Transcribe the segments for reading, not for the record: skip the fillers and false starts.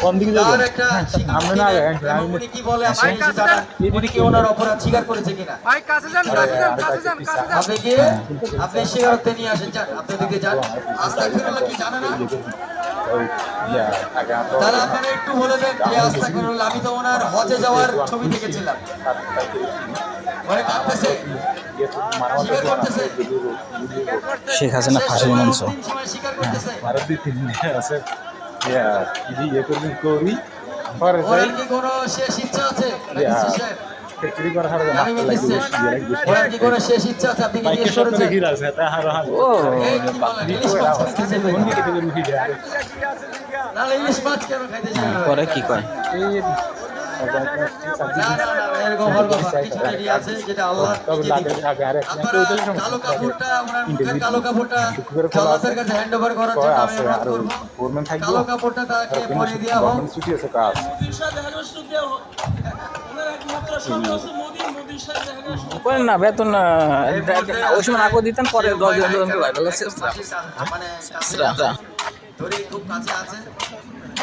কোন দিকে তার যাবেন? একটা আমরা না এবং উনি কি বলে আপনি এসে জানান উনি কি ওনার অপরাধ স্বীকার করেছে কিনা ভাই কাছে যান কাছে যান কাছে যান কাছে যান আপনি গিয়ে আপনি স্বীকারোক্তি নিয়ে আসেন, যান আপনি দিকে যান। আস্তাগফিরুল্লাহ কি জানে না? ইয়া আগে আমরা তাহলে আপনারা একটু বলে দেন যে আস্তাগফিরুল্লাহ, আমি তো ওনার হজে যাওয়ার ছবি দেখেছিলাম। মানে কাঁদতেছে, স্বীকার করতেছে, শেখ হাসিনা ফাঁসির মঞ্চ। অন্তিম সময় স্বীকার করতেছে। ভারত দিয়ে 3 দিন আছে ইয়া ইয়ে করবেন করি পরে যাই ওনার কি কোনো শেষ ইচ্ছা আছে? ইয়া নাকি শেষ? ফ্যাক্টরি করা হারে আমি মাস্টার বলতেছি, লাগবে ওনার কি কোনো শেষ ইচ্ছা আছে? আপনি কি বাইকে জিজ্ঞেস সব করেছেন? হিরা আছে তা হার হার ও এই কি বলেন, ইলিশ মাছ খাইতে চাইবে? কোন দিকে থেকে লুকি যায় নাহলে ইলিশ মাছ কেন খাইতে চাইবে? পরে কি কয়? এই না, না, না, এরকম হওয়ার কথা। কিছু রেডি আছে যেটা আল্লাহ তবে নিজে দিবে। লাগে আগে আরে আপনারা কালো কাপড়টা, ওনার মুখের কালো কাপড়টা জান্নাতের কাছে হ্যান্ড ওভার করার জন্য আমি অনুরোধ করব। গভর্নমেন্ট থাকবে কালো কাপড়টা তাকে পরিয়ে দেওয়া হোক। গভর্নমেন্ট ছুটি আছে কাজ করেন না বেতন ওই সময় আগে দিতেন, পরে 10 দিন মানে ধরে খুব কাছে আছে।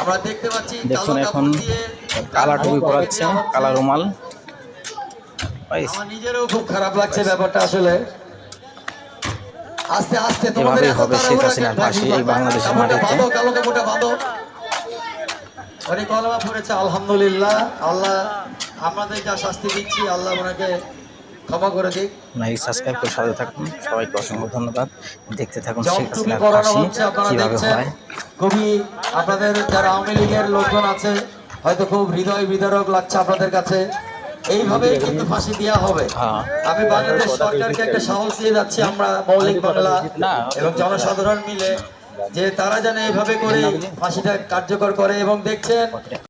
আমরা দেখতে পাচ্ছি দেখুন কালো এখন কাপড় দিয়ে কালা টুপি পরাচ্ছে, কালা রুমাল। আমার নিজেরও খুব খারাপ লাগছে ব্যাপারটা আসলে। আস্তে আস্তে তোমাদের এভাবেই এত হবে শেখ তাড়াহুড়া হাসিনার কেন? ফাঁসি এই বাংলাদেশের কাপড়টা মাটিতে। বাঁধো, কালো কাপড়টা বাঁধো। উনি কলমা পড়েছে, আলহামদুলিল্লাহ। আল্লাহ আমাদের যা শাস্তি দিচ্ছি আল্লাহ ওনাকে ক্ষমা করে দিক। লাইক সাবস্ক্রাইব করে সাথে থাকুন। সবাইকে অসংখ্য ধন্যবাদ। দেখতে থাকুন শেখ জবটুপি হাসিনার পরানো ফাঁসি হচ্ছে, আপনারা কিভাবে দেখছেন। হয়। খুবই আপনাদের যারা আওয়ামী লীগের লোকজন আছে হয়তো খুব হৃদয় বিদারক লাগছে আপনাদের কাছে। এইভাবেই কিন্তু ফাঁসি দেওয়া হবে। হ্যাঁ। আমি বাংলাদেশ সরকারকে একটা সাহস দিয়ে যাচ্ছি, আমরা মৌলিক বাংলা না। এবং জনসাধারণ মিলে, যে তারা যেন এইভাবে করে ফাঁসিটা কার্যকর করে। এবং দেখছেন